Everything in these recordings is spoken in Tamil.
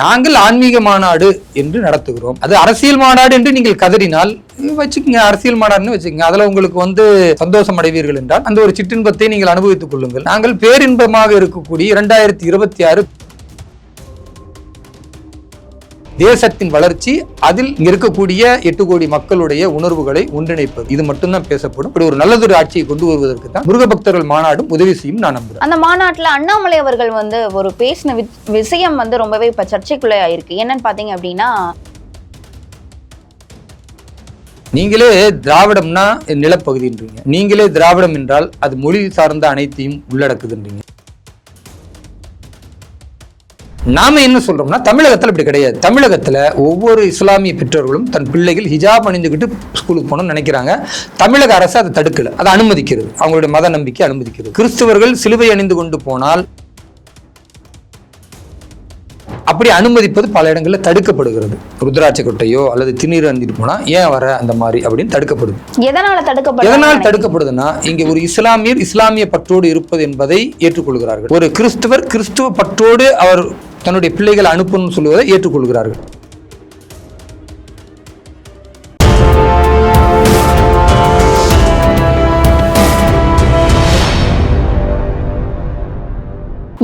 நாங்கள் ஆன்மீக மாநாடு என்று நடத்துகிறோம். அது அரசியல் மாநாடு என்று நீங்கள் கதறினால் வச்சுக்கோங்க, அரசியல் மாநாடுன்னு வச்சுக்கோங்க. அதுல உங்களுக்கு சந்தோஷம் அடைவீர்கள் என்றால் அந்த ஒரு சிற்றின்பத்தை நீங்கள் அனுபவித்துக் கொள்ளுங்கள். நாங்கள் பேரின்பமாக இருக்கக்கூடிய 2026 தேசத்தின் வளர்ச்சி, அதில் இருக்கக்கூடிய 8 கோடி மக்களுடைய உணர்வுகளை ஒன்றிணைப்பது, இது மட்டும்தான் பேசப்படும். இப்படி ஒரு நல்லதொரு ஆட்சியை கொண்டு வருவதற்கு தான் முருக பக்தர்கள் மாநாடும் உதவி செய்யும் நான் நம்புறேன். அந்த மாநாட்டில் அண்ணாமலை அவர்கள் ஒரு பேசின விஷயம் ரொம்பவே இப்ப சர்ச்சைக்குள்ள ஆயிருக்கு. என்னன்னு பாத்தீங்க அப்படின்னா, நீங்களே திராவிடம்னா நிலப்பகுதின்றீங்க, நீங்களே திராவிடம் என்றால் அது மொழி சார்ந்த அனைத்தையும் உள்ளடக்குதுன்றீங்க. நாம என்ன சொல்றோம்னா, தமிழகத்துல இப்படி கிடையாது. தமிழகத்துல ஒவ்வொரு இஸ்லாமிய பெற்றோர்களும் தன் பிள்ளைகள் ஹிஜாப் அணிந்துகிட்டு ஸ்கூலுக்கு போகணும்னு நினைக்கிறாங்க. தமிழக அரசு அதை தடுக்கல, அதை அனுமதிக்கிறது. அவங்களுடைய மத நம்பிக்கை அனுமதிக்கிறது. கிறிஸ்தவர்கள் சிலுவை அணிந்து கொண்டு போனால் அப்படி அனுமதிப்பது பல இடங்களில் தடுக்கப்படுகிறது. ருத்ராட்ச கொட்டையோ அல்லது திண்ணீர் அணிந்துட்டு போனா ஏன் வர அந்த மாதிரி அப்படின்னு தடுக்கப்படுது. எதனால் தடுக்கப்படுதுன்னா, இங்க ஒரு இஸ்லாமிய பற்றோடு இருப்பது என்பதை ஏற்றுக்கொள்கிறார்கள். ஒரு கிறிஸ்துவ பற்றோடு அவர் தன்னுடைய பிள்ளைகளை அனுப்பணும்னு சொல்லுவதை ஏற்றுக்கொள்கிறார்கள்.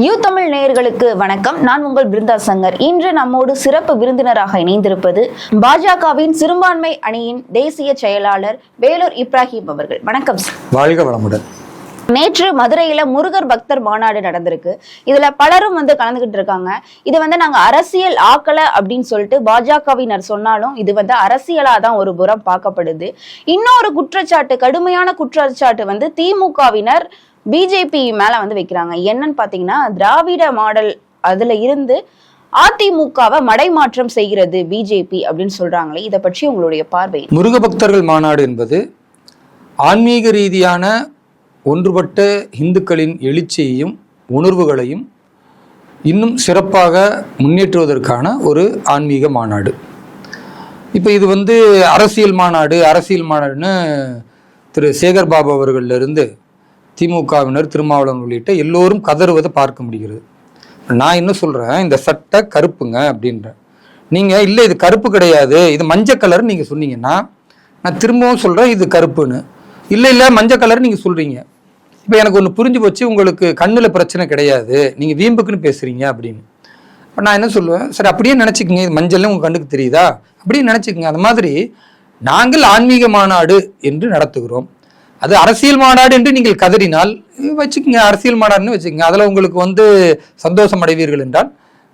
யூ தமிழ் நேயர்களுக்கு வணக்கம். நான் உங்கள் பிருந்தா சங்கர். இன்று நம்மோடு சிறப்பு விருந்தினராக இணைந்திருப்பது பாஜகவின் சிறுபான்மை அணியின் தேசிய செயலாளர் வேலூர் இப்ராஹிம் அவர்கள். வணக்கம். வாழ்க வளமுடன். நேற்று மதுரையில முருகர் பக்தர் மாநாடு நடந்திருக்கு. இதுல பலரும் கலந்துகிட்டு இருக்காங்க. இது நாங்க அரசியல் ஆக்கல அப்படின்னு சொல்லிட்டு பாஜகவினர் சொன்னாலும் இது அரசியலா தான் ஒரு புறம் பார்க்கப்படுது. இன்னொரு குற்றச்சாட்டு, கடுமையான குற்றச்சாட்டு திமுகவினர் பிஜேபி மேல வைக்கிறாங்க. என்னன்னு பாத்தீங்கன்னா, திராவிட மாடல் அதுல இருந்து அதிமுகவை மடைமாற்றம் செய்கிறது பிஜேபி அப்படின்னு சொல்றாங்களே, இதை பற்றி உங்களுடைய பார்வை? முருக பக்தர்கள் மாநாடு என்பது ஆன்மீக ரீதியான ஒன்றுபட்ட இந்துக்களின் எழுச்சியையும் உணர்வுகளையும் இன்னும் சிறப்பாக முன்னேற்றுவதற்கான ஒரு ஆன்மீக மாநாடு. இப்போ இது அரசியல் மாநாடுன்னு திரு சேகர் பாபு அவர்களிலிருந்து திமுகவினர், திருமாவளவன் உள்ளிட்ட எல்லோரும் கதறுவதை பார்க்க முடிகிறது. நான் என்ன சொல்றேன், இந்த சட்டை கருப்புங்க அப்படின்றேன். நீங்க இல்லை இது கருப்பு கிடையாது, இது மஞ்சள் கலர் நீங்க சொன்னீங்கன்னா நான் திரும்பவும் சொல்றேன் இது கருப்புன்னு. இல்லை மஞ்சள் கலர் நீங்க சொல்றீங்க. இப்போ எனக்கு ஒன்று புரிஞ்சு போச்சு, உங்களுக்கு கண்ணில் பிரச்சனை கிடையாது, நீங்க வீம்புக்குன்னு பேசுறீங்க அப்படின்னு. இப்போ நான் என்ன சொல்லுவேன், சரி அப்படியே நினைச்சுக்கோங்க, இது மஞ்சள்னு உங்க கண்ணுக்கு தெரியுதா, அப்படியே நினைச்சுக்கோங்க. அந்த மாதிரி நாங்கள் ஆன்மீக மாநாடு என்று நடத்துகிறோம். அது அரசியல் மாநாடு என்று நீங்கள் கதறினால் வச்சுக்கோங்க, அரசியல் மாநாடுன்னு வச்சுக்கோங்க. அதில் உங்களுக்கு சந்தோஷம் அடைவீர்கள் என்றால்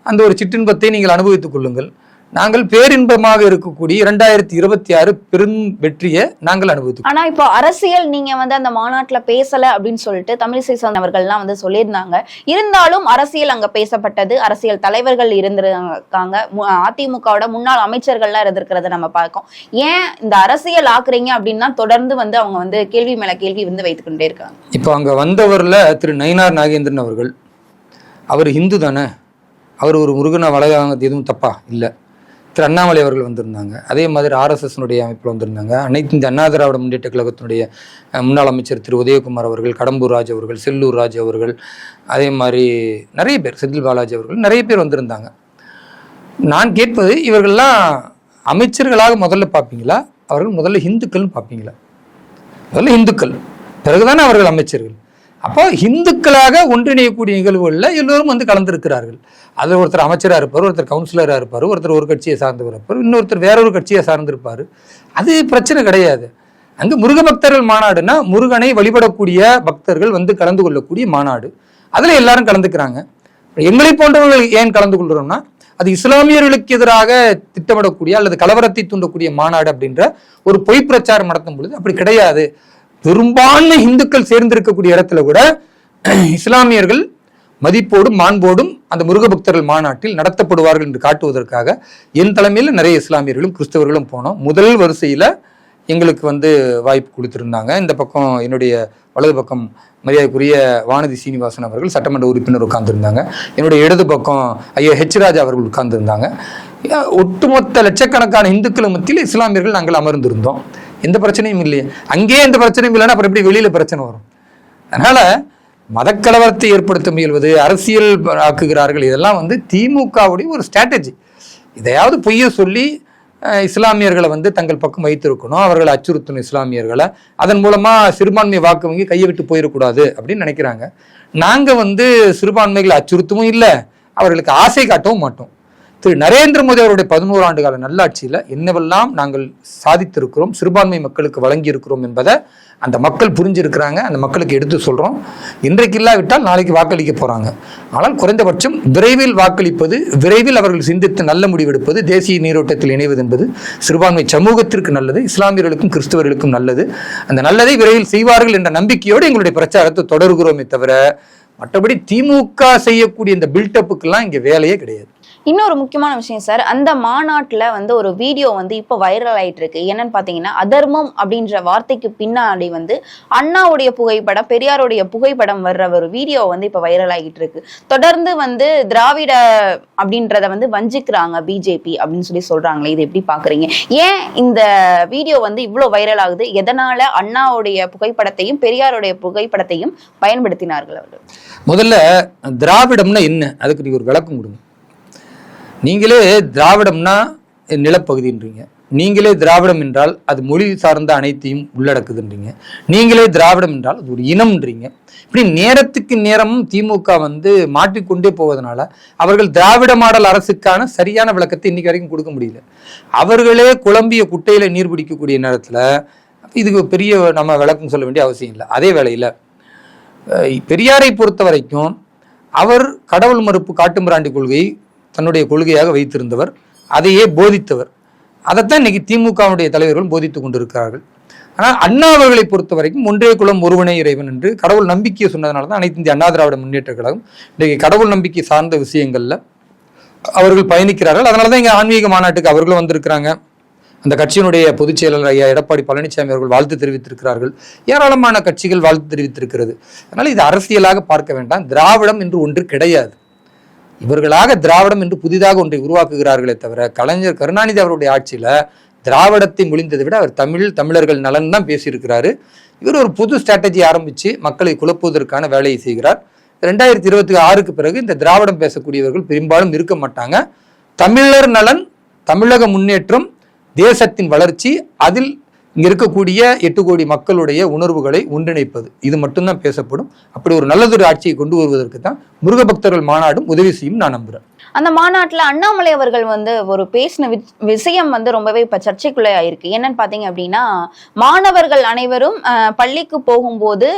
அந்த ஒரு சிற்றின்பத்தை நீங்கள் அனுபவித்துக் கொள்ளுங்கள். நாங்கள் பேரின்பமாக இருக்கக்கூடிய 2026 பெரும் வெற்றியை நாங்கள் அனுபவித்தோம். ஆனா இப்போ அரசியல் நீங்க அந்த மாநாட்டுல பேசல அப்படின்னு சொல்லிட்டு தமிழிசை அவர்கள்லாம் சொல்லியிருந்தாங்க. இருந்தாலும் அரசியல் அங்க பேசப்பட்டது. அரசியல் தலைவர்கள் இருந்திருக்காங்க, அதிமுகவோட முன்னாள் அமைச்சர்கள்லாம் இருந்திருக்கிறத நம்ம பார்க்கோம். ஏன் இந்த அரசியல் ஆக்குறீங்க அப்படின்னா தொடர்ந்து அவங்க கேள்வி மேல கேள்வி வைத்துக் கொண்டே இருக்காங்க. இப்போ அங்க வந்தவர்ல திரு நயினார் நாகேந்திரன் அவர்கள், அவர் ஹிந்து தானே, அவர் ஒரு முருகனை வளர்ந்து எதுவும் தப்பா இல்லை. திரு அண்ணாமலை அவர்கள் வந்திருந்தாங்க. அதே மாதிரி RSSனுடைய அமைப்பில் வந்திருந்தாங்க. அனைத்து இந்த அண்ணா திராவிட முன்னேற்ற கழகத்தினுடைய முன்னாள் அமைச்சர் திரு உதயகுமார் அவர்கள், கடம்பூர் ராஜ் அவர்கள், செல்லூர் ராஜ் அவர்கள், அதே மாதிரி நிறைய பேர், செந்தில் பாலாஜி அவர்கள், நிறைய பேர் வந்திருந்தாங்க. நான் கேட்பது, இவர்கள்லாம் அமைச்சர்களாக முதல்ல பார்ப்பீங்களா, அவர்கள் முதல்ல இந்துக்கள்னு பார்ப்பீங்களா? முதல்ல இந்துக்கள், பிறகுதானே அவர்கள் அமைச்சர்கள். அப்போ இந்துக்களாக ஒன்றிணையக்கூடிய நிகழ்வுகளில் எல்லோரும் கலந்துருக்கிறார்கள். அதில் ஒருத்தர் அமைச்சராக இருப்பார், ஒருத்தர் கவுன்சிலராக இருப்பார், ஒருத்தர் ஒரு கட்சியை சார்ந்தவர் இருப்பார், இன்னொருத்தர் வேற ஒரு கட்சியை சார்ந்திருப்பார். அது பிரச்சனை கிடையாது. அங்கே முருக பக்தர்கள் மாநாடுன்னா முருகனை வழிபடக்கூடிய பக்தர்கள் கலந்து கொள்ளக்கூடிய மாநாடு. அதில் எல்லாரும் கலந்துக்கிறாங்க. எங்களை போன்றவர்கள் ஏன் கலந்து கொள்கிறோம்னா, அது இஸ்லாமியர்களுக்கு எதிராக திட்டமிடக்கூடிய அல்லது கலவரத்தை தூண்டக்கூடிய மாநாடு அப்படின்ற ஒரு பொய் பிரச்சாரம் நடத்தும் பொழுது அப்படி கிடையாது. பெரும்பான்மை இந்துக்கள் சேர்ந்திருக்கக்கூடிய இடத்துல கூட இஸ்லாமியர்கள் மதிப்போடும் மாண்போடும் அந்த முருக பக்தர்கள் மாநாட்டில் நடத்தப்படுவார்கள் என்று காட்டுவதற்காக என் தலைமையில் நிறைய இஸ்லாமியர்களும் கிறிஸ்தவர்களும் போனோம். முதல் வரிசையில எங்களுக்கு வாய்ப்பு கொடுத்திருந்தாங்க. இந்த பக்கம் என்னுடைய வலது பக்கம் மரியாதைக்குரிய வானதி சீனிவாசன் அவர்கள் சட்டமன்ற உறுப்பினர் உட்கார்ந்துருந்தாங்க. என்னுடைய இடது பக்கம் ஐயா ராஜா அவர்கள் உட்கார்ந்துருந்தாங்க. ஒட்டுமொத்த லட்சக்கணக்கான இந்துக்கள் மத்தியில் இஸ்லாமியர்கள் நாங்கள் அமர்ந்திருந்தோம். எந்த பிரச்சனையும் இல்லையே. அங்கேயே எந்த பிரச்சனையும் இல்லைன்னா அப்புறம் எப்படி வெளியில பிரச்சனை வரும்? அதனால மதக்கலவரத்தை ஏற்படுத்த முயல்வது, அரசியல் ஆக்குகிறார்கள். இதெல்லாம் வந்து திமுகவுடைய ஒரு ஸ்ட்ராட்டஜி. இதையாவது பொய்ய சொல்லி இஸ்லாமியர்களை வந்து தங்கள் பக்கம் வைத்திருக்கணும், அவர்களை அச்சுறுத்தணும் இஸ்லாமியர்களை, அதன் மூலமா சிறுபான்மை வாக்கு வங்கி கையை விட்டு போயிடக்கூடாது அப்படின்னு நினைக்கிறாங்க. நாங்க வந்து சிறுபான்மைகளை அச்சுறுத்தவும் இல்லை, அவர்களுக்கு ஆசை காட்டவும் மாட்டோம். திரு நரேந்திர மோடி அவருடைய 11 ஆண்டு கால நல்லாட்சியில என்னவெல்லாம் நாங்கள் சாதித்திருக்கிறோம், சிறுபான்மை மக்களுக்கு வழங்கி இருக்கிறோம் என்பதை அந்த மக்கள் புரிஞ்சிருக்கிறாங்க. அந்த மக்களுக்கு எடுத்து சொல்றோம். இன்றைக்கு இல்லாவிட்டால் நாளைக்கு வாக்களிக்க போறாங்க. ஆனால் குறைந்தபட்சம் விரைவில் வாக்களிப்பது, விரைவில் அவர்கள் சிந்தித்து நல்ல முடிவெடுப்பது, தேசிய நீரோட்டத்தில் இணைவது என்பது சிறுபான்மை சமூகத்திற்கு நல்லது, இஸ்லாமியர்களுக்கும் கிறிஸ்தவர்களுக்கும் நல்லது. அந்த நல்லதை விரைவில் செய்வார்கள் என்ற நம்பிக்கையோடு எங்களுடைய பிரச்சாரத்தை தொடர்கிறோமே தவிர மற்றபடி திமுக செய்யக்கூடிய இந்த பில்டப்புக்கெல்லாம் இங்க வேலையே கிடையாது. இன்னொரு முக்கியமான விஷயம் சார், அந்த மாநாட்டுல வந்து ஒரு வீடியோ வந்து இப்ப வைரல் ஆயிட்டு இருக்கு. என்னன்னு பாத்தீங்கன்னா, அதர்மம் அப்படின்ற வார்த்தைக்கு பின்னாடி வந்து அண்ணாவுடைய புகைப்படம், பெரியாருடைய புகைப்படம் வர்ற ஒரு வீடியோ வந்து இப்ப வைரல் ஆகிட்டு இருக்கு. தொடர்ந்து வந்து திராவிட அப்படின்றத வந்து வஞ்சிக்கிறாங்க பிஜேபி அப்படின்னு சொல்லி சொல்றாங்களே, இது எப்படி பாக்குறீங்க? ஏன் இந்த வீடியோ வந்து இவ்வளவு வைரல் ஆகுது? எதனால அண்ணாவுடைய புகைப்படத்தையும் பெரியாருடைய புகைப்படத்தையும் பயன்படுத்தினார்கள் அவர்கள்? முதல்ல திராவிடம்னா என்ன, அதுக்கு நீங்க ஒரு விளக்கம் கொடுங்க. நீங்களே திராவிடம்னா நிலப்பகுதின்றீங்க, நீங்களே திராவிடம் என்றால் அது மொழி சார்ந்த அனைத்தையும் உள்ளடக்குதுன்றீங்க, நீங்களே திராவிடம் என்றால் அது ஒரு இனம்ன்றீங்க. இப்படி நேரத்துக்கு நேரமும் திமுக வந்து மாற்றிக்கொண்டே போவதனால அவர்கள் திராவிட மாடல் அரசுக்கான சரியான விளக்கத்தை இன்னைக்கு வரைக்கும் கொடுக்க முடியல. அவர்களே குழம்பிய குட்டையில நீர் பிடிக்கக்கூடிய நேரத்துல இதுக்கு பெரிய நம்ம விளக்கம் சொல்ல வேண்டிய அவசியம் இல்லை. அதே வேளையில பெரியாரை பொறுத்த வரைக்கும் அவர் கடவுள் மறுப்பு காட்டுமிராண்டி கொள்கையை தன்னுடைய கொள்கையாக வைத்திருந்தவர், அதையே போதித்தவர். அதைத்தான் இன்னைக்கு திமுகவுடைய தலைவர்கள் போதித்துக் கொண்டிருக்கிறார்கள். ஆனால் அண்ணா அவர்களை பொறுத்த வரைக்கும் ஒன்றே குலம் ஒருவனே இறைவன் என்று கடவுள் நம்பிக்கையை சொன்னதுனால தான் அனைத்து இந்திய அண்ணா திராவிட முன்னேற்ற கழகம் இன்றைக்கு கடவுள் நம்பிக்கை சார்ந்த விஷயங்கள்ல அவர்கள் பயணிக்கிறார்கள். அதனாலதான் இங்க ஆன்மீக மாநாட்டுக்கு அவர்களும் வந்திருக்கிறாங்க. அந்த கட்சியினுடைய பொதுச் செயலாளர் ஐயா எடப்பாடி பழனிசாமி அவர்கள் வாழ்த்து தெரிவித்திருக்கிறார்கள். ஏராளமான கட்சிகள் வாழ்த்து தெரிவித்திருக்கிறது. அதனால இது அரசியலாக பார்க்க வேண்டாம். திராவிடம் என்று ஒன்று கிடையாது. இவர்களாக திராவிடம் என்று புதிதாக ஒன்றை உருவாக்குகிறார்களே தவிர, கலைஞர் கருணாநிதி அவருடைய ஆட்சியில திராவிடத்தை மொழிந்ததை விட அவர் தமிழர்கள் நலன் தான் பேசியிருக்கிறாரு. இவர் ஒரு புது ஸ்ட்ராட்டஜி ஆரம்பிச்சு மக்களை குழப்புவதற்கான வேலையை செய்கிறார். 2026க்கு பிறகு இந்த திராவிடம் பேசக்கூடியவர்கள் பெரும்பாலும் இருக்க மாட்டாங்க. தமிழர் நலன், தமிழக முன்னேற்றம், தேசத்தின் வளர்ச்சி, அதில் இங்க இருக்கக்கூடிய 8 கோடி மக்களுடைய உணர்வுகளை ஒன்றிணைப்பது, இது மட்டும்தான் பேசப்படும். அப்படி ஒரு நல்லதொரு ஆட்சியை கொண்டு வருவதற்கு தான் முருக பக்தர்கள் மாநாடும் உதவி செய்யும் நான் நம்புறேன். அந்த மாநாட்டுல அண்ணாமலை அவர்கள் வந்து ஒரு பேசின விஷயம் வந்து ரொம்பவே இப்ப சர்ச்சைக்குள்ள ஆயிருக்கு. என்னன்னு பாத்தீங்க அப்படின்னா, மாணவர்கள் அனைவரும் பள்ளிக்கு போகும்போது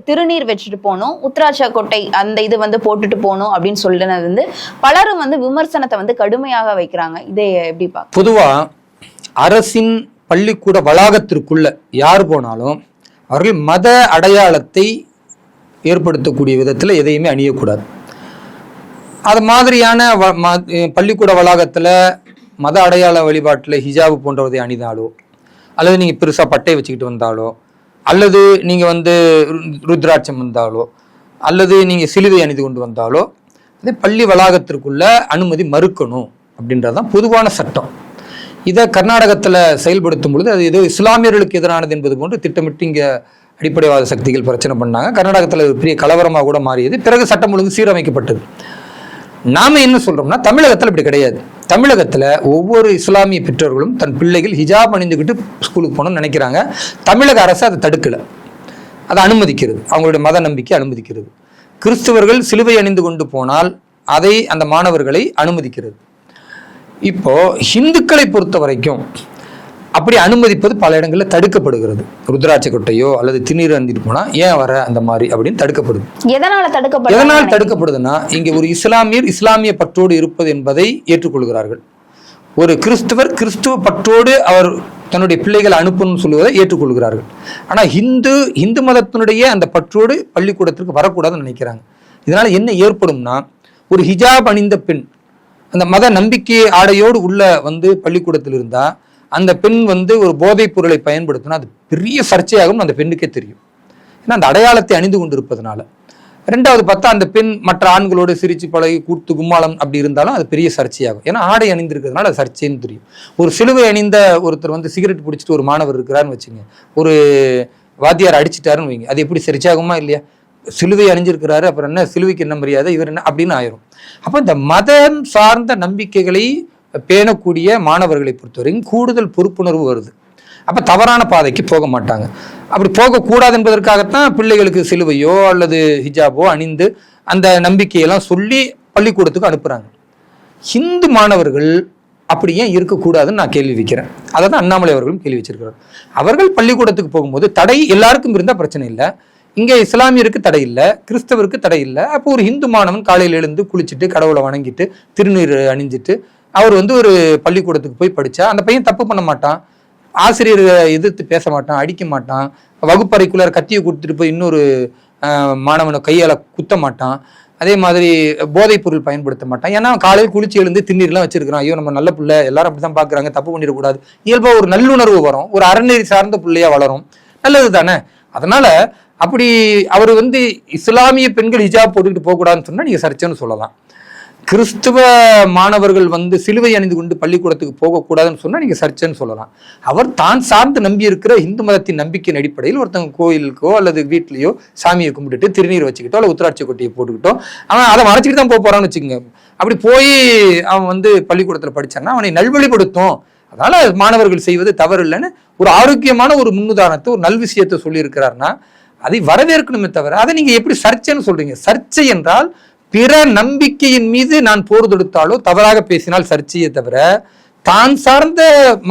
திருநீர் வச்சுட்டு போகணும், உத்ராட்ச கொட்டை அந்த இது வந்து போட்டுட்டு போகணும் அப்படின்னு சொல்லினது வந்து பலரும் வந்து விமர்சனத்தை வந்து கடுமையாக வைக்கிறாங்க. இதை எப்படி பார்க்க? பொதுவா அரசின் பள்ளிக்கூட வளாகத்திற்குள்ள யார் போனாலும் அவர்கள் மத அடையாளத்தை ஏற்படுத்தக்கூடிய விதத்தில் எதையுமே அணியக்கூடாது. அது மாதிரியான பள்ளிக்கூட வளாகத்தில் மத அடையாள வழிபாட்டில் ஹிஜாபு போன்றவதை அணிந்தாலோ, அல்லது நீங்கள் பெருசாக பட்டை வச்சுக்கிட்டு வந்தாலோ, அல்லது நீங்கள் வந்து ருத்ராட்சம் வந்தாலோ, அல்லது நீங்கள் சிலுவை அணிந்து கொண்டு வந்தாலோ, அதே பள்ளி வளாகத்திற்குள்ள அனுமதி மறுக்கணும் அப்படின்றதான் பொதுவான சட்டம். இதை கர்நாடகத்தில் செயல்படுத்தும் பொழுது அது ஏதோ இஸ்லாமியர்களுக்கு எதிரானது என்பது போன்று திட்டமிட்டு இங்கே அடிப்படைவாத சக்திகள் பிரச்சனை பண்ணாங்க. கர்நாடகத்தில் ஒரு பெரிய கலவரமாக கூட மாறியது. பிறகு சட்டம் ஒழுங்கு சீரமைக்கப்பட்டது. நாம என்ன சொல்றோம்னா, தமிழகத்தில் இப்படி கிடையாது. தமிழகத்தில் ஒவ்வொரு இஸ்லாமிய பெற்றோர்களும் தன் பிள்ளைகள் ஹிஜாப் அணிந்துக்கிட்டு ஸ்கூலுக்கு போகணும்னு நினைக்கிறாங்க. தமிழக அரசு அதை தடுக்கலை, அதை அனுமதிக்கிறது, அவங்களுடைய மத நம்பிக்கை அனுமதிக்கிறது. கிறிஸ்தவர்கள் சிலுவை அணிந்து கொண்டு போனால் அதை அந்த மாணவர்களை அனுமதிக்கிறது. இப்போ இந்துக்களை பொறுத்த வரைக்கும் அப்படி அனுமதிப்பது பல இடங்களில் தடுக்கப்படுகிறது. ருத்ராட்ச கொட்டையோ அல்லது திருநீர் அணிந்துட்டு போனா ஏன் வர அந்த மாதிரி அப்படின்னு தடுக்கப்படுது. எதனால் தடுக்கப்படுதுன்னா, இங்க ஒரு இஸ்லாமிய பற்றோடு இருப்பது என்பதை ஏற்றுக்கொள்கிறார்கள். ஒரு கிறிஸ்துவர் கிறிஸ்துவ பற்றோடு அவர் தன்னுடைய பிள்ளைகளை அனுப்பணும்னு சொல்லுவதை ஏற்றுக்கொள்கிறார்கள். ஆனா இந்து மதத்தினுடைய அந்த பற்றோடு பள்ளிக்கூடத்திற்கு வரக்கூடாதுன்னு நினைக்கிறாங்க. இதனால என்ன ஏற்படும்னா, ஒரு ஹிஜாப் அணிந்த பெண் அந்த மத நம்பிக்கை ஆடையோடு உள்ள வந்து பள்ளிக்கூடத்தில் இருந்தா அந்த பெண் வந்து ஒரு போதைப் பொருளை பயன்படுத்தினா அது பெரிய சர்ச்சையாகும் அந்த பெண்ணுக்கே தெரியும். ஏன்னா அந்த அடையாளத்தை அணிந்து கொண்டு இருப்பதனால. 2வது பார்த்தா அந்த பெண் மற்ற ஆண்களோடு சிரிச்சு பழகி கூட்டு கும்மாளம் அப்படி இருந்தாலும் அது பெரிய சர்ச்சையாகும். ஏன்னா ஆடை அணிந்திருக்கிறதுனால அது சர்ச்சைன்னு தெரியும். ஒரு சிலுவை அணிந்த ஒருத்தர் வந்து சிகரெட் பிடிச்சிட்டு ஒரு மாணவர் இருக்கிறாருன்னு வச்சுங்க, ஒரு வாத்தியார் அடிச்சிட்டாருன்னு வைங்க, அது எப்படி சர்ச்சையாகுமா இல்லையா? சிலுவை அணிஞ்சிருக்கிறாரு, அப்புறம் என்ன சிலுவைக்கு என்ன மரியாதை, இவர் என்ன அப்படின்னு ஆயிரும். அப்போ இந்த மதம் சார்ந்த நம்பிக்கைகளை பேணக்கூடிய மாணவர்களை பொறுத்தவரைக்கும் கூடுதல் பொறுப்புணர்வு வருது. அப்போ தவறான பாதைக்கு போக மாட்டாங்க. அப்படி போகக்கூடாது என்பதற்காகத்தான் பிள்ளைகளுக்கு சிலுவையோ அல்லது ஹிஜாபோ அணிந்து அந்த நம்பிக்கையெல்லாம் சொல்லி பள்ளிக்கூடத்துக்கு அனுப்புகிறாங்க. ஹிந்து மாணவர்கள் அப்படி ஏன் இருக்கக்கூடாதுன்னு நான் கேள்வி வைக்கிறேன். அதை தான் அண்ணாமலை அவர்களும் கேள்வி வச்சிருக்கிறார். அவர்கள் பள்ளிக்கூடத்துக்கு போகும்போது தடை எல்லாருக்கும் இருந்தால் பிரச்சனை இல்லை. இங்கே இஸ்லாமியருக்கு தடை இல்லை, கிறிஸ்தவருக்கு தடை இல்லை. அப்போ ஒரு ஹிந்து மாணவன் காலையில் எழுந்து குளிச்சுட்டு கடவுளை வணங்கிட்டு திருநீர் அணிஞ்சிட்டு அவர் ஒரு பள்ளிக்கூடத்துக்கு போய் படித்தா அந்த பையன் தப்பு பண்ண மாட்டான், ஆசிரியர் எதிர்த்து பேச மாட்டான், அடிக்க மாட்டான், வகுப்பறைக்குள்ளார கத்தியை கொடுத்துட்டு போய் இன்னொரு மாணவனை கையால் குத்த மாட்டான், அதே மாதிரி போதைப் பொருள் பயன்படுத்த மாட்டான். ஏன்னா காலையில் குளிச்சு எழுந்து திண்ணீர்லாம் வச்சிருக்கிறான், ஐயோ நம்ம நல்ல பிள்ளை, எல்லாரும் அப்படிதான் பார்க்குறாங்க, தப்பு பண்ணிடக்கூடாது, இயல்பாக ஒரு நல்லுணர்வு வரும், ஒரு அறநெறி சார்ந்த பிள்ளையா வளரும், நல்லது தானே. அதனால அப்படி அவர் இஸ்லாமிய பெண்கள் ஹிஜாப் போட்டுக்கிட்டு போகக்கூடாதுன்னு சொன்னால் நீங்கள் சர்ச்சைன்னு சொல்லலாம். கிறிஸ்துவ மாணவர்கள் சிலுவை அணிந்து கொண்டு பள்ளிக்கூடத்துக்கு போகக்கூடாதுன்னு சொன்னால் நீங்கள் சர்ச்சைன்னு சொல்லலாம். அவர் தான் சார்ந்து நம்பி இருக்கிற இந்து மதத்தின் நம்பிக்கையின் அடிப்படையில் ஒருத்தங்க கோயிலுக்கோ அல்லது வீட்லேயோ சாமியை கும்பிட்டுட்டு திருநீர் வச்சுக்கிட்டோ அல்ல உத்திராட்சி கொட்டியை போட்டுக்கிட்டோ அவன் அதை மறைச்சிட்டு தான் போக போகிறான்னு வச்சுக்கோங்க. அப்படி போய் அவன் பள்ளிக்கூடத்தில் படித்தான்னா அவனை நல்வழிப்படுத்தும். அதனால மாணவர்கள் செய்வது தவறு இல்லைன்னு ஒரு ஆரோக்கியமான ஒரு முன்னுதாரணத்தை ஒரு நல் விஷயத்தை சொல்லியிருக்கிறாருன்னா அதை வரவேற்கணுமே தவிர அதை நீங்கள் எப்படி சர்ச்சைன்னு சொல்றீங்க? சர்ச்சை என்றால் பிற நம்பிக்கையின் மீது நான் போர் தொடுத்தாலோ தவறாக பேசினால் சர்ச்சையை தவிர தான் சார்ந்த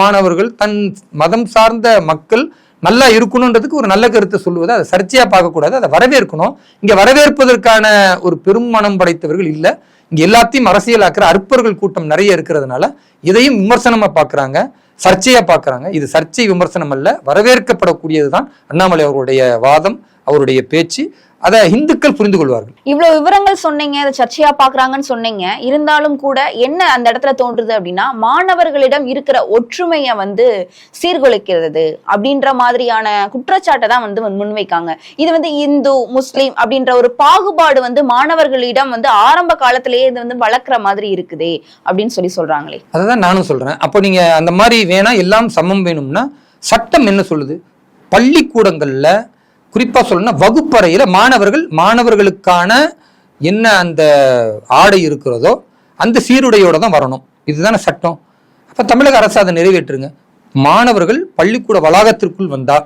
மாணவர்கள் தன் மதம் சார்ந்த மக்கள் நல்லா இருக்கணும்ன்றதுக்கு ஒரு நல்ல கருத்தை சொல்லுவது அதை சர்ச்சையா பார்க்கக்கூடாது, அதை வரவேற்கணும். இங்க வரவேற்பதற்கான ஒரு பெரும் மனம் படைத்தவர்கள் இல்லை. இங்க எல்லாத்தையும் அரசியலாக்குற அற்பர்கள் கூட்டம் நிறைய இருக்கிறதுனால இதையும் விமர்சனமா பார்க்கறாங்க, சர்ச்சையா பார்க்கறாங்க. இது சர்ச்சை விமர்சனம் அல்ல, வரவேற்கப்படக்கூடியதுதான் அண்ணாமலை அவருடைய வாதம், அவருடைய பேச்சு. அதை இந்துக்கள் புரிந்து கொள்வார்கள். இவ்வளவு விவரங்கள் சொன்னீங்க, அதை சர்ச்சையா பாக்குறாங்கன்னு சொன்னீங்க. இருந்தாலும் கூட என்ன அந்த இடத்துல தோன்றுது அப்படின்னா மாணவர்களிடம் இருக்கிற ஒற்றுமையை சீர்குலைக்கிறது அப்படின்ற மாதிரியான குற்றச்சாட்டை தான் முன்வைக்காங்க. இது இந்து முஸ்லீம் அப்படின்ற ஒரு பாகுபாடு மாணவர்களிடம் ஆரம்ப காலத்திலேயே இது வளர்க்குற மாதிரி இருக்குதே அப்படின்னு சொல்றாங்களே. அதான் நானும் சொல்றேன். அப்போ நீங்க அந்த மாதிரி வேணா எல்லாம் சமம் வேணும்னா சட்டம் என்ன சொல்லுது? பள்ளிக்கூடங்கள்ல குறிப்பா சொல்லணும்னா வகுப்பறையில மாணவர்களுக்கான என்ன அந்த ஆடை இருக்கிறதோ அந்த சீருடையோட தான் வரணும். இதுதானே சட்டம். அப்ப தமிழக அரசு அதை நிறைவேற்றுங்க. மாணவர்கள் பள்ளிக்கூட வளாகத்திற்குள் வந்தா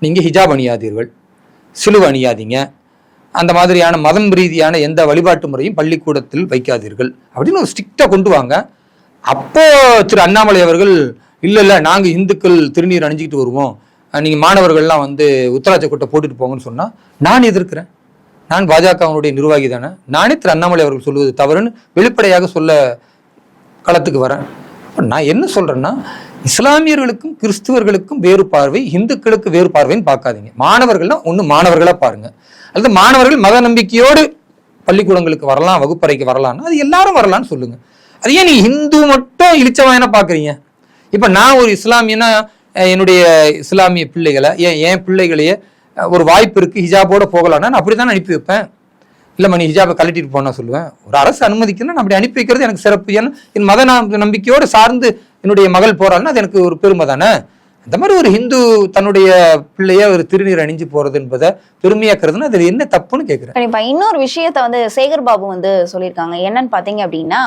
நீங்க ஹிஜாப் அணியாதீர்கள், சிலுவை அணியாதீங்க, அந்த மாதிரியான மதம் ரீதியான எந்த வழிபாட்டு முறையும் பள்ளிக்கூடத்தில் வைக்காதீர்கள் அப்படின்னு ஒரு ஸ்ட்ரிக்டா கொண்டு வாங்க. அப்போ திரு அண்ணாமலை அவர்கள் இல்ல நாங்க இந்துக்கள் திருநீர் அணிஞ்சிக்கிட்டு வருவோம், நீங்க மாணவர்கள்லாம் உத்தராட்ச கொட்டை போட்டுட்டு போங்கன்னு சொன்னா நான் எதிர்க்கிறேன். நான் பாஜகவினுடைய நிர்வாகி தானே, நானே திரு அண்ணாமலை அவர்கள் சொல்வது தவறுன்னு வெளிப்படையாக சொல்ல களத்துக்கு வரேன். நான் என்ன சொல்றேன்னா இஸ்லாமியர்களுக்கும் கிறிஸ்துவர்களுக்கும் வேறு பார்வை, இந்துக்களுக்கு வேறு பார்வைன்னு பார்க்காதீங்க. மாணவர்கள்லாம் ஒன்று மாணவர்களா பாருங்க, அல்லது மாணவர்கள் மத நம்பிக்கையோடு பள்ளிக்கூடங்களுக்கு வரலாம், வகுப்பறைக்கு வரலாம்னா அது எல்லாரும் வரலான்னு சொல்லுங்க. அது ஏன் நீ இந்து மட்டும் இழிச்சவாயனா பாக்குறீங்க? இப்ப நான் ஒரு இஸ்லாமியனா என்னுடைய இஸ்லாமிய பிள்ளைகளை என் பிள்ளைகளையே ஒரு வாய்ப்பு இருக்கு ஹிஜாபோட போகலான்னா நான் அப்படித்தான் அனுப்பி வைப்பேன். இல்லைம்மா நீ ஹிஜாபை கழட்டிட்டு போனா சொல்லுவேன். ஒரு அரசு அனுமதிக்கணும்னா நான் அப்படி அனுப்பி வைக்கிறது எனக்கு சிறப்பு. ஏன்னா என் மத நம்பிக்கையோடு சார்ந்து என்னுடைய மகள் போறாள்னா அது எனக்கு ஒரு பெருமை தானே. அந்த மாதிரி ஒரு ஹிந்து தன்னுடைய பிள்ளைய ஒரு திருநீர் அணிஞ்சு போறது என்பதை பெருமையாக்குறதுன்னா அதுல என்ன தப்புன்னு கேட்கிறேன். கண்டிப்பா இன்னொரு விஷயத்த சேகர் பாபு சொல்லியிருக்காங்க. என்னன்னு பாத்தீங்க அப்படின்னா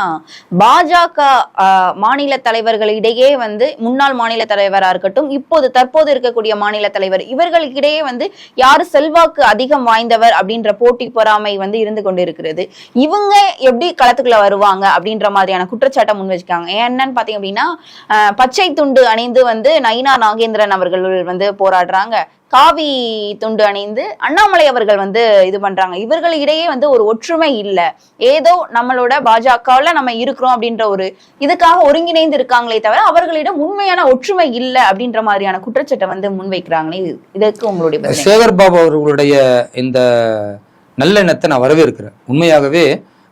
பாஜக மாநில தலைவர்களிடையே முன்னாள் மாநில தலைவரா இருக்கட்டும், தற்போது இருக்கக்கூடிய மாநில தலைவர், இவர்களுக்கிடையே யாரு செல்வாக்கு அதிகம் வாய்ந்தவர் அப்படின்ற போட்டி பொறாமை இருந்து கொண்டு இருக்கிறது. இவங்க எப்படி களத்துக்குள்ள வருவாங்க அப்படின்ற மாதிரியான குற்றச்சாட்டை முன் வச்சிருக்காங்க. என்னன்னு பாத்தீங்க அப்படின்னா பச்சை துண்டு அணிந்து நயினார் நாகேந்திரன் அவர்கள் போராடுறாங்க, காவி துண்டு அணிந்து அண்ணாமலை அவர்கள் இது பண்றாங்க. இவர்களிடையே ஒரு ஒற்றுமை இல்ல, ஏதோ நம்மளோட பாஜகவுல நம்ம இருக்கிறோம் அப்படின்ற ஒரு இதுக்காக ஒருங்கிணைந்து இருக்காங்களே தவிர அவர்களிடம் உண்மையான ஒற்றுமை இல்ல அப்படின்ற மாதிரியான குற்றச்சாட்டை முன்வைக்கிறாங்களே. இதற்கு உங்களுடைய சேகர் பாபு அவர்களுடைய இந்த நல்லெண்ணத்தை நான் வரவேற்கிறேன். உண்மையாகவே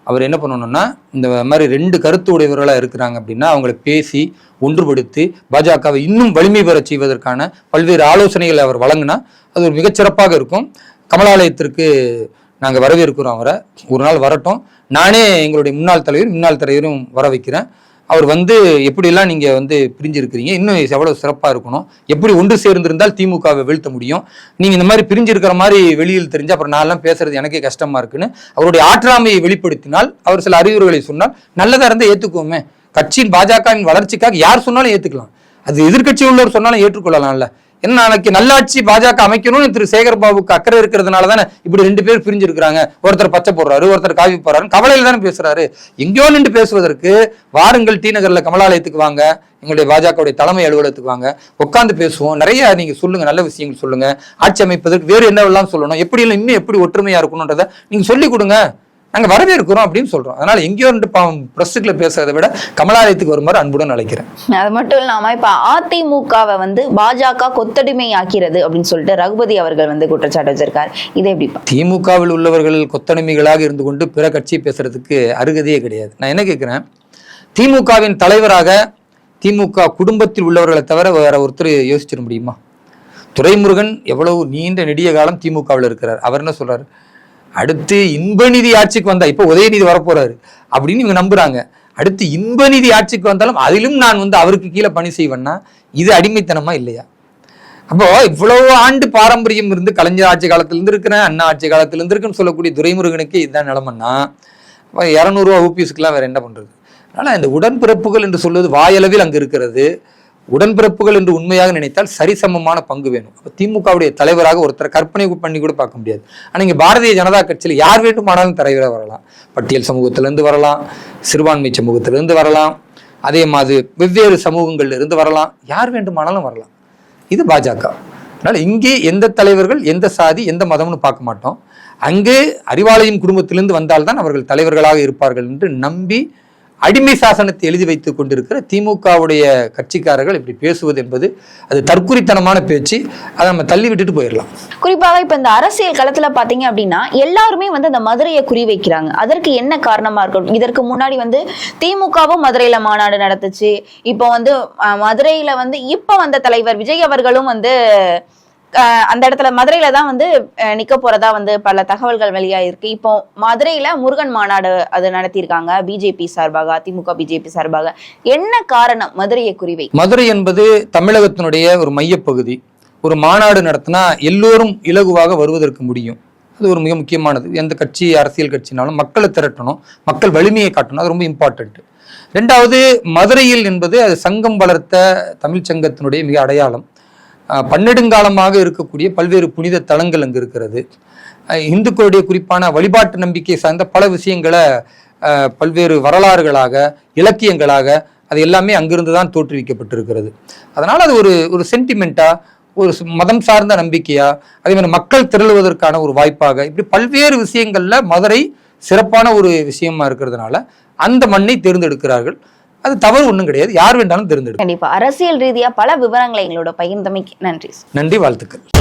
அவர் என்ன பண்ணணும்னா இந்த மாதிரி ரெண்டு கருத்து உடையவர்களாக இருக்கிறாங்க அப்படின்னா அவங்களை பேசி ஒன்றுபடுத்தி பாஜகவை இன்னும் வலிமை பெற செய்வதற்கான பல்வேறு ஆலோசனைகளை அவர் வழங்கினா அது ஒரு மிகச்சிறப்பாக இருக்கும். கமலாலயத்திற்கு நாங்கள் வரவேற்கிறோம். அவரை ஒரு நாள் வரட்டும். நானே எங்களுடைய முன்னாள் தலைவரும் வர வைக்கிறேன். அவர் வந்து எப்படியெல்லாம் நீங்க வந்து பிரிஞ்சிருக்கிறீங்க, இன்னும் எவ்வளவு சிறப்பா இருக்கணும், எப்படி ஒன்று சேர்ந்திருந்தால் திமுகவை வீழ்த்த முடியும், நீங்க இந்த மாதிரி பிரிஞ்சிருக்கிற மாதிரி வெளியில் தெரிஞ்சு அப்புறம் நான் எல்லாம் பேசுறது எனக்கே கஷ்டமா இருக்குன்னு அவருடைய ஆற்றாமையை வெளிப்படுத்தினால், அவர் சில அறிவுரைகளை சொன்னால் நல்லதா இருந்தால் ஏத்துக்குவோமே. கட்சியின் பாஜகவின் வளர்ச்சிக்காக யார் சொன்னாலும் ஏத்துக்கலாம், அது எதிர்கட்சி உள்ளவர் சொன்னாலும் ஏற்றுக்கொள்ளலாம்ல. என்ன நாளைக்கு நல்லாட்சி பாஜக அமைக்கணும்னு திரு சேகர் பாபுக்கு அக்கறை இருக்கிறதுனால தானே இப்படி 2 பேர் பிரிஞ்சு இருக்கிறாங்க. ஒருத்தர் பச்சை போடுறாரு, ஒருத்தர் காவி போடுறாரு, கவலையில தானே பேசுறாரு. எங்கேயோ நின்று பேசுவதற்கு வாருங்கள், டி நகர்ல கமலாலயத்துக்கு வாங்க, எங்களுடைய பாஜகவுடைய தலைமை அலுவலகத்துக்கு வாங்க, உட்காந்து பேசுவோம், நிறைய நீங்க சொல்லுங்க, நல்ல விஷயங்கள் சொல்லுங்க, ஆட்சி அமைப்பதற்கு வேறு என்னவெல்லாம் சொல்லணும், எப்படி எல்லாம் இன்னும் எப்படி ஒற்றுமையா இருக்கணும்ன்றத நீங்க சொல்லி கொடுங்க, நாங்க வரவேற்கிறோம் அப்படின்னு சொல்றோம். அதனால எங்கேயோ ரெண்டு பிரஸ்டுக்குள்ள பேசுறதை விட கமலாலயத்துக்கு வருமாறு அன்புடன் அழைக்கிறேன். அது மட்டும் இல்லாம இப்ப அதிமுகவை வந்து பாஜக கொத்தடிமை ஆக்கிறது அப்படின்னு சொல்லிட்டு ரகுபதி அவர்கள் வந்து குற்றச்சாட்டு வச்சிருக்காரு. இதை எப்படி? திமுகவில் உள்ளவர்கள் கொத்தடிமைகளாக இருந்து கொண்டு பிற கட்சி பேசுறதுக்கு அருகதையே கிடையாது. நான் என்ன கேட்கிறேன், திமுகவின் தலைவராக திமுக குடும்பத்தில் உள்ளவர்களை தவிர வேற ஒருத்தர் யோசிச்சிட முடியுமா? துரைமுருகன் எவ்வளவு நீண்ட நெடிய காலம் திமுகவில் இருக்கிறார். அவர் என்ன சொல்றாரு, அடுத்து இன்பநிதி ஆட்சிக்கு வந்தா, இப்ப உதயநிதி வரப்போறாரு அப்படின்னு இவங்க நம்புறாங்க, அடுத்து இன்பநிதி ஆட்சிக்கு வந்தாலும் அதிலும் நான் வந்து அவருக்கு கீழே பணி செய்வேன்னா இது அடிமைத்தனமா இல்லையா? அப்போ இவ்வளவு ஆண்டு பாரம்பரியம் இருந்து கலைஞர் ஆட்சி காலத்துல இருந்து இருக்கிறேன், அண்ணா ஆட்சி காலத்துல இருந்து இருக்குன்னு சொல்லக்கூடிய துரைமுருகனுக்கு இதுதான் நிலைமைன்னா 200 ரூபா ஓபிஎஸ்க்குலாம் வேற என்ன பண்றது? அதனால இந்த உடன்பிறப்புகள் என்று சொல்வது வாயளவில் அங்கு இருக்கிறது. உடன்பிறப்புகள் என்று உண்மையாக நினைத்தால் சரிசமமான பங்கு வேணும். அப்போ திமுகவுடைய தலைவராக ஒருத்தரை கற்பனை பண்ணி கூட பார்க்க முடியாது. ஆனால் இங்கே பாரதிய ஜனதா கட்சியில் யார் வேண்டுமானாலும் தலைவராக வரலாம். பட்டியல் சமூகத்திலிருந்து வரலாம், சிறுபான்மை சமூகத்திலிருந்து வரலாம், அதே மாதிரி வெவ்வேறு சமூகங்கள்ல இருந்து வரலாம், யார் வேண்டுமானாலும் வரலாம். இது பாஜக. அதனால இங்கே எந்த தலைவர்கள் எந்த சாதி எந்த மதம்னு பார்க்க மாட்டோம். அங்கே அறிவாலயம் குடும்பத்திலிருந்து வந்தால்தான் அவர்கள் தலைவர்களாக இருப்பார்கள் என்று நம்பி அடிமை சாசனத்தை எழுதி வைத்துக் கொண்டிருக்கிற திமுகவுடைய கட்சிக்காரர்கள் இப்படி பேசுவது என்பது அது தற்குறித்தனமான பேச்சு. அதை நம்ம தள்ளி விட்டுட்டு போயிடலாம். குறிப்பாக இப்ப இந்த அரசியல் களத்துல பாத்தீங்க அப்படின்னா எல்லாருமே வந்து அந்த மதுரையை குறி வைக்கிறாங்க. அதற்கு என்ன காரணமா இருக்கும்? இதற்கு முன்னாடி வந்து திமுகவும் மதுரையில மாநாடு நடத்துச்சு. இப்போ வந்து மதுரையில வந்து இப்ப வந்த தலைவர் விஜய் அவர்களும் வந்து அந்த இடத்துல மதுரையில தான் வந்து நிக்க போறதா வந்து பல தகவல்கள் வெளியாயிருக்கு. இப்போ மதுரையில முருகன் மாநாடு அது நடத்தியிருக்காங்க பிஜேபி சார்பாக, அதிமுக பிஜேபி சார்பாக. என்ன காரணம் மதுரையை குறிவை? மதுரை என்பது தமிழகத்தினுடைய ஒரு மையப்பகுதி. ஒரு மாநாடு நடத்தினா எல்லோரும் இலகுவாக வருவதற்கு முடியும். அது ஒரு மிக முக்கியமானது. எந்த கட்சி அரசியல் கட்சினாலும் மக்களை திரட்டணும், மக்கள் வலிமையை காட்டணும், அது ரொம்ப இம்பார்ட்டன்ட். 2வது மதுரையில் என்பது அது சங்கம் வளர்த்த தமிழ் சங்கத்தினுடைய மிக அடையாளம். பன்னெடுங்காலமாக இருக்கக்கூடிய பல்வேறு புனித தலங்கள் அங்கு இருக்கிறது. இந்துக்களுடைய குறிப்பான வழிபாட்டு நம்பிக்கை சார்ந்த பல விஷயங்களை பல்வேறு வரலாறுகளாக இலக்கியங்களாக அது எல்லாமே அங்கிருந்து தான் தோற்றுவிக்கப்பட்டிருக்கிறது. அதனால் அது ஒரு சென்டிமெண்ட்டா, ஒரு மதம் சார்ந்த நம்பிக்கையா, அதே மாதிரி மக்கள் திரளுவதற்கான ஒரு வாய்ப்பாக, இப்படி பல்வேறு விஷயங்கள்ல மதுரை சிறப்பான ஒரு விஷயமா இருக்கிறதுனால அந்த மண்ணை தேர்ந்தெடுக்கிறார்கள். அது தவறு ஒன்றும் கிடையாது, யார் வேண்டாலும் தேர்ந்தெடுக்கும். கண்டிப்பா அரசியல் ரீதியா பல விவரங்களை எங்களோட பகிர்ந்தமைக்கு நன்றி. நன்றி, வாழ்த்துக்கள்.